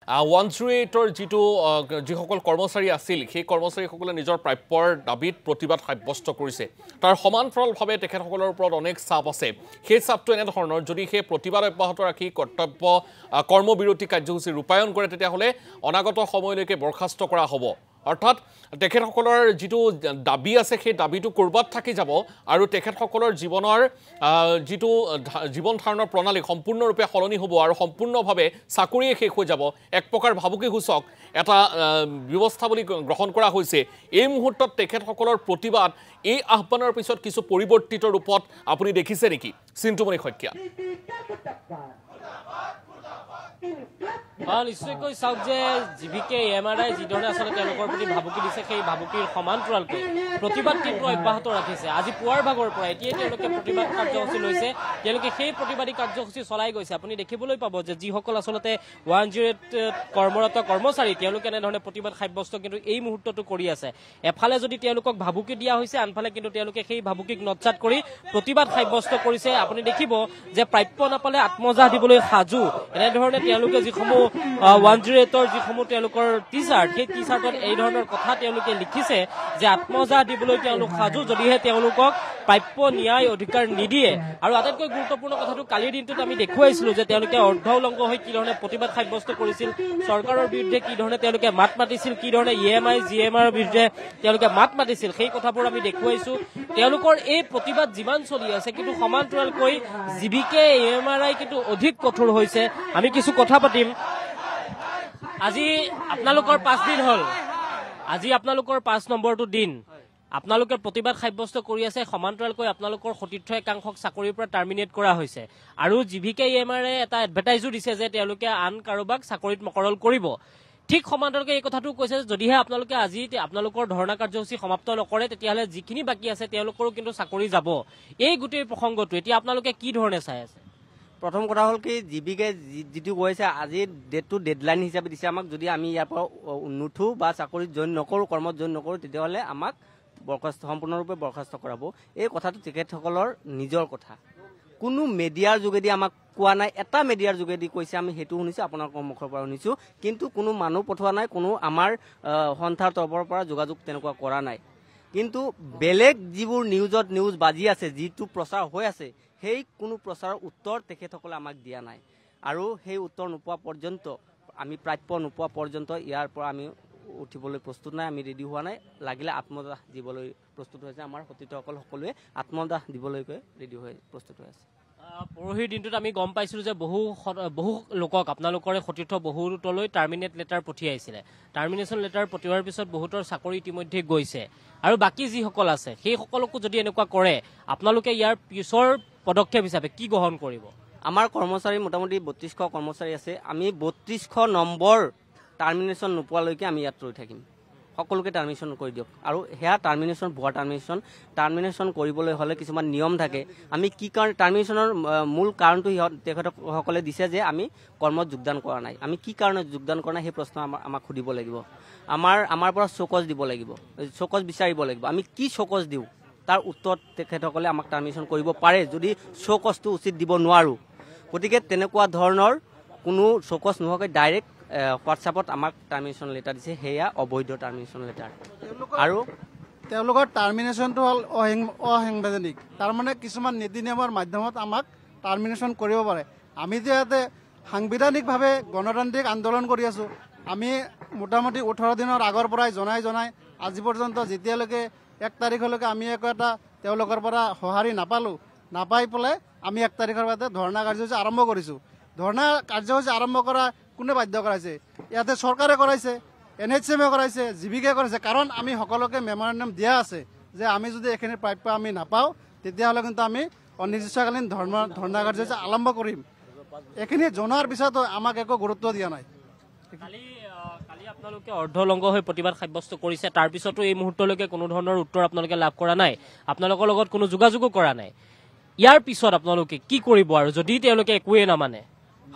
108ৰ যিসকল কৰ্মচাৰী আছিল সেই কৰ্মচাৰীসকলে নিজৰ প্ৰাপ্যৰ দাবীত প্ৰতিবাদ সাব্যস্ত কৰিছে তাৰ সমান্তৰালভাৱে তেখেতসকলৰ ওপৰত অনেক চাপ আছে সেই চাপটো এনেধৰণৰ যদি সেই প্ৰতিবাদ অব্যাহত ৰাখি কৰ্তব্য কৰ্মবিৰতি কাৰ্যসূচী ৰূপায়ণ কৰে তেতিয়াহ'লে অনাগত সময়লৈকে বৰখাস্ত কৰা হ'ব অৰ্থাৎ তেখেতসকলৰ যিটো দাবী আছে সেই দাবীটো কৰবাত থাকি যাব আৰু তেখেতসকলৰ জীৱনৰ যিটো জীৱন ধাৰণৰ প্ৰণালী সম্পূৰ্ণৰূপে সলনি হ'ব আৰু সম্পূৰ্ণভাৱে চাকৰিয়ে শেষ হৈ যাব এক প্ৰকাৰ ভাবুকি সূচক এটা ব্যৱস্থা বুলি গ্ৰহণ কৰা হৈছে এই মুহূৰ্তত তেখেতসকলৰ প্ৰতিবাদ এই আহ্বানৰ পিছত কিছু পৰিৱৰ্তিত ৰূপত আপুনি দেখিছে নেকি চিন্তুমণি শইকীয়া নিশ্চয়কৈ চাওক যে জিভিকে এমআৰআই যিধৰণে আচলতে তেওঁলোকৰ প্ৰতি ভাবুকি দিছে সেই ভাবুকিৰ সমান্তৰালকৈ প্ৰতিবাদ তীব্ৰ অব্যাহত ৰাখিছে আজি পুৱাৰ ভাগৰ পৰা এতিয়াই তেওঁলোকে প্ৰতিবাদ কাৰ্যসূচী লৈছে তেওঁলোকে সেই প্ৰতিবাদী কাৰ্যসূচী চলাই গৈছে আপুনি দেখিবলৈ পাব যে যিসকল আচলতে 108 কৰ্মৰত কৰ্মচাৰী তেওঁলোকে এনেধৰণে প্ৰতিবাদ সাব্যস্ত কিন্তু এই মুহূৰ্তটো কৰি আছে এফালে যদি তেওঁলোকক ভাবুকি দিয়া হৈছে আনফালে কিন্তু তেওঁলোকে সেই ভাবুকিক নৎসাত কৰি প্ৰতিবাদ সাব্যস্ত কৰিছে আপুনি দেখিব যে প্ৰাপ্য নাপালে আত্মজাহ দিবলৈ সাজু এনেধৰণে তেওঁলোকে যিসমূহ 108ৰ যিসমূহ তেওঁলোকৰ টি-চাৰ্ট সেই টি-চাৰ্টত এই ধৰণৰ কথা তেওঁলোকে লিখিছে যে আত্মজাহ দিবলৈ তেওঁলোক সাজু যদিহে তেওঁলোকক প্ৰাপ্য ন্যায় অধিকাৰ নিদিয়ে আৰু আটাইতকৈ গুৰুত্বপূৰ্ণ কথাটো কালিৰ দিনটোত আমি দেখুৱাইছিলো যে তেওঁলোকে অৰ্ধ উলংঘ হৈ কি ধৰণে প্ৰতিবাদ সাব্যস্ত কৰিছিল চৰকাৰৰ বিৰুদ্ধে কি ধৰণে তেওঁলোকে মাত মাতিছিল কি ধৰণে ইএমআই জিএমআইৰ বিৰুদ্ধে তেওঁলোকে মাত মাতিছিল সেই কথাবোৰ আমি দেখুৱাইছো তেওঁলোকৰ এই প্ৰতিবাদ যিমান চলি আছে কিন্তু সমান্তৰালকৈ জিভিকে এমআৰআই কিন্তু অধিক কঠোৰ হৈছে আমি কিছু কথা পাতিম আজি আপোনালোকৰ 5 দিন হল আজি আপোনালোকৰ 5 নম্বৰটো দিন আপোনালোকে প্ৰতিবাদ সাব্যস্ত কৰি আছে সমান্তৰালকৈ আপোনালোকৰ সতীৰ্থ একাংশক চাকৰিৰ পৰা টাৰ্মিনেট কৰা হৈছে আৰু জিভিকে এমআৰআই এটা এডভাৰটাইজো দিছে যে তেওঁলোকে আন কাৰোবাক চাকৰিত মকৰল কৰিব ঠিক সমান্তৰালকৈ এই কথাটো কৈছে যদিহে আপোনালোকে আজি আপোনালোকৰ ধৰ্ণা কাৰ্যসূচী সমাপ্ত নকৰে তেতিয়াহ'লে যিখিনি বাকি আছে তেওঁলোকৰো কিন্তু চাকৰি যাব এই গোটেই প্ৰসংগটো এতিয়া আপোনালোকে কি ধৰণে চাই আছে প্ৰথম কথা হ'ল কি জিভিকে যিটো কৈছে আজি ডেটটো ডেডলাইন হিচাপে দিছে আমাক যদি আমি ইয়াৰ পৰা নুঠো বা চাকৰিত জইন নকৰোঁ কৰ্মত জইন নকৰোঁ তেতিয়াহ'লে আমাক বৰখাস্ত সম্পূৰ্ণৰূপে বৰখাস্ত কৰাব এই কথাটো তেখেতসকলৰ নিজৰ কথা কোনো মিডিয়াৰ যোগেদি আমাক কোৱা নাই এটা মিডিয়াৰ যোগেদি কৈছে আমি সেইটো শুনিছোঁ আপোনালোকৰ মুখৰ পৰা শুনিছোঁ কিন্তু কোনো মানুহ পঠোৱা নাই কোনো আমাৰ সন্থাৰ তৰফৰ পৰা যোগাযোগ তেনেকুৱা কৰা নাই কিন্তু বেলেগ যিবোৰ নিউজ বাজি আছে যিটো প্ৰচাৰ হৈ আছে সেই কোনো প্ৰচাৰৰ উত্তৰ তেখেতসকলে আমাক দিয়া নাই আৰু সেই উত্তৰ নোপোৱা পৰ্যন্ত আমি প্ৰাপ্য নোপোৱা পৰ্যন্ত ইয়াৰ পৰা আমি উঠিবলৈ প্ৰস্তুত নাই আমি ৰেডি হোৱা নাই লাগিলে আত্মদাহ দিবলৈ প্ৰস্তুত হৈছে আমাৰ সতীৰ্থসকল সকলোৱে আত্মদাহ দিবলৈকে ৰেডি হৈ প্ৰস্তুত হৈ আছে পৰহিৰ দিনটোত আমি গম পাইছিলোঁ যে বহু লোকক আপোনালোকৰে সতীৰ্থ বহুতলৈ টাৰ্মিনেট লেটাৰ পঠিয়াইছিলে টাৰ্মিনেশ্যন লেটাৰ পঠিওৱাৰ পিছত বহুতৰ চাকৰি ইতিমধ্যে গৈছে আৰু বাকী যিসকল আছে সেই সকলকো যদি এনেকুৱা কৰে আপোনালোকে ইয়াৰ পিছৰ পদক্ষেপ হিচাপে কি গ্ৰহণ কৰিব আমাৰ কৰ্মচাৰী মোটামুটি 3200 কৰ্মচাৰী আছে আমি 3200 নম্বৰ টাৰ্মিনেশ্যন নোপোৱালৈকে আমি ইয়াত ৰৈ থাকিম সকলোকে টাৰ্মিনেশ্যন কৰি দিয়ক আৰু সেয়া টাৰ্মিনেশ্যন ভুৱা টাৰ্মিনেশ্যন কৰিবলৈ হ'লে কিছুমান নিয়ম থাকে আমি কি কাৰণ টাৰ্মিনেশ্যনৰ মূল কাৰণটো তেখেতসকলে দিছে যে আমি কৰ্মত যোগদান কৰা নাই আমি কি কাৰণত যোগদান কৰা নাই সেই প্ৰশ্ন আমাক সুধিব লাগিব আমাৰ পৰা চকজ দিব লাগিব চকজ বিচাৰিব লাগিব আমি কি চকজ দিওঁ তাৰ উত্তৰ তেখেতসকলে আমাক টাৰ্মিনেশ্যন কৰিব পাৰে যদি চকজটো উচিত দিব নোৱাৰোঁ গতিকে তেনেকুৱা ধৰণৰ কোনো চকজ নোহোৱাকৈ ডাইৰেক্ট হোৱাটছআপত আমাক টাৰ্মিনেশ্যন লেটাৰ দিছে সেয়া অবৈধ টাৰ্মিনেশ্যন লেটাৰ আৰু তেওঁলোকৰ টাৰ্মিনেশ্যনটো হ'ল অসাংবিধানিক তাৰমানে কিছুমান নীতি নিয়মৰ মাধ্যমত আমাক টাৰ্মিনেশ্যন কৰিব পাৰে আমি যে ইয়াতে সাংবিধানিকভাৱে গণতান্ত্ৰিক আন্দোলন কৰি আছোঁ আমি মোটামুটি 18 দিনৰ আগৰ পৰাই জনাই আজি পৰ্যন্ত যেতিয়ালৈকে 1 তাৰিখলৈকে আমি একো এটা তেওঁলোকৰ পৰা সঁহাৰি নাপাই পেলাই আমি 1 তাৰিখৰ বাদে ধৰ্ণা কাৰ্যসূচী আৰম্ভ কৰিছোঁ ধৰ্ণা কাৰ্যসূচী আৰম্ভ কৰা কোনে বাধ্য কৰাইছে ইয়াতে চৰকাৰে কৰাইছে NHMে কৰাইছে জিভিকে কৰাইছে কাৰণ আমি সকলোকে মেমৰেণ্ডাম দিয়া আছে যে আমি যদি এইখিনি প্ৰাপ্য আমি নাপাওঁ তেতিয়াহ'লে কিন্তু আমি অনিৰ্দিষ্টকালীন ধৰ্ণা কাৰ্যসূচী আৰম্ভ কৰিম এইখিনি জনোৱাৰ পিছতো আমাক একো গুৰুত্ব দিয়া নাই কালি আপোনালোকে অৰ্ধলংঘ হৈ প্ৰতিবাদ সাব্যস্ত কৰিছে তাৰ পিছতো এই মুহূৰ্তলৈকে কোনো ধৰণৰ উত্তৰ আপোনালোকে লাভ কৰা নাই আপোনালোকৰ লগত কোনো যোগাযোগো কৰা নাই ইয়াৰ পিছত আপোনালোকে কি কৰিব আৰু যদি তেওঁলোকে একোৱে নামানে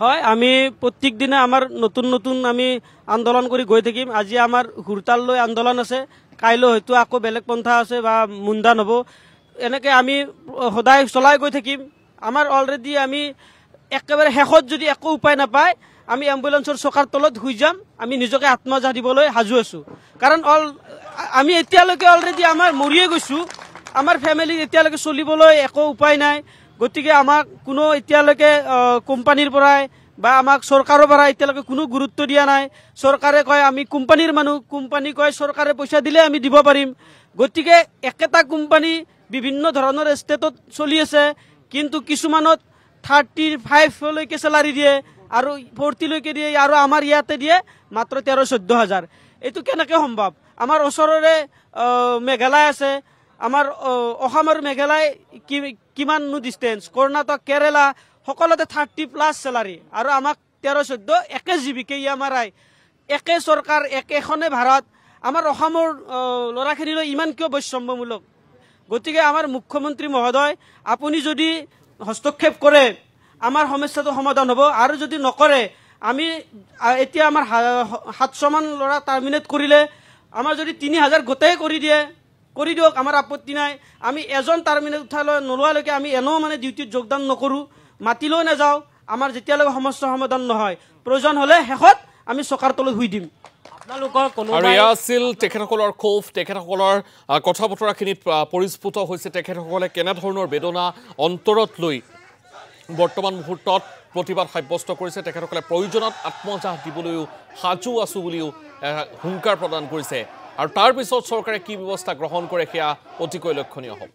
হয় আমি প্ৰত্যেক দিনে আমাৰ নতুন আমি আন্দোলন কৰি গৈ থাকিম আজি আমাৰ হুৰতাল লৈ আন্দোলন আছে কাইলৈ হয়তো আকৌ বেলেগ পন্থা আছে বা মুণ্ডান হ'ব এনেকৈ আমি সদায় চলাই গৈ থাকিম আমাৰ অলৰেডি আমি একেবাৰে শেষত যদি একো উপায় নাপায় আমি এম্বুলেন্সৰ চকাৰ তলত শুই যাম, আমি নিজকে আত্মহত্যা দিবলৈ সাজু আছোঁ। কাৰণ আমি এতিয়ালৈকে অলৰেডি আমাৰ মৰিয়ে গৈছোঁ, আমাৰ ফেমিলি এতিয়ালৈকে চলিবলৈ একো উপায় নাই। গতিকে আমাক কোনো এতিয়ালৈকে কোম্পানীৰ পৰাই বা আমাক চৰকাৰৰ পৰা এতিয়ালৈকে কোনো গুৰুত্ব দিয়া নাই। চৰকাৰে কয় আমি কোম্পানীৰ মানুহ, কোম্পানী কয় চৰকাৰে পইচা দিলে আমি দিব পাৰিম। গতিকে একেটা কোম্পানী বিভিন্ন ধৰণৰ ষ্টেটত চলি আছে, কিন্তু কিছুমানত 35লৈকে চেলাৰী দিয়ে আৰু 40লৈকে দিয়ে, আৰু আমাৰ ইয়াতে দিয়ে মাত্ৰ 13-14 হাজাৰ। এইটো কেনেকৈ সম্ভৱ? আমাৰ ওচৰৰে মেঘালয় আছে, আমাৰ অসম আৰু মেঘালয় কিমাননো ডিষ্টেঞ্চ, কৰ্ণাটক, কেৰেলা সকলোতে 30+ চেলাৰী, আৰু আমাক 13-14 একে জীৱিকে EMRI, একে চৰকাৰ, একেখনে ভাৰত। আমাৰ অসমৰ ল'ৰাখিনিলৈ ইমান কিয় বৈষম্যমূলক? গতিকে আমাৰ মুখ্যমন্ত্ৰী মহোদয়, আপুনি যদি হস্তক্ষেপ কৰে আমাৰ সমস্যাটো সমাধান হ'ব, আৰু যদি নকৰে আমি এতিয়া আমাৰ 700মান ল'ৰা টাৰ্মিনেট কৰিলে, আমাৰ যদি 3000 গোটেই কৰি দিয়ক, আমাৰ আপত্তি নাই। আমি এজন টাৰ্মিনেট উঠাই নোলোৱালৈকে আমি এনেও মানে ডিউটিত যোগদান নকৰোঁ, মাতিলেও নাযাওঁ। আমাৰ যেতিয়ালৈকে সমস্যা সমাধান নহয়, প্ৰয়োজন হ'লে শেষত আমি চকাৰ তলত শুই দিম। আৰু এয়া আছিল তেখেতসকলৰ ক্ষোভ, তেখেতসকলৰ কথা বতৰাখিনিত পৰিস্ফুট হৈছে তেখেতসকলে কেনেধৰণৰ বেদনা অন্তৰত লৈ বৰ্তমান মুহূৰ্তত প্ৰতিবাদ সাব্যস্ত কৰিছে। তেখেতসকলে প্ৰয়োজনত আত্মহত্যা দিবলৈও সাজু আছোঁ বুলিও হুংকাৰ প্ৰদান কৰিছে। আৰু তাৰ পিছত চৰকাৰে কি ব্যৱস্থা গ্ৰহণ কৰে সেয়া অতিকৈ লক্ষণীয় হ'ব।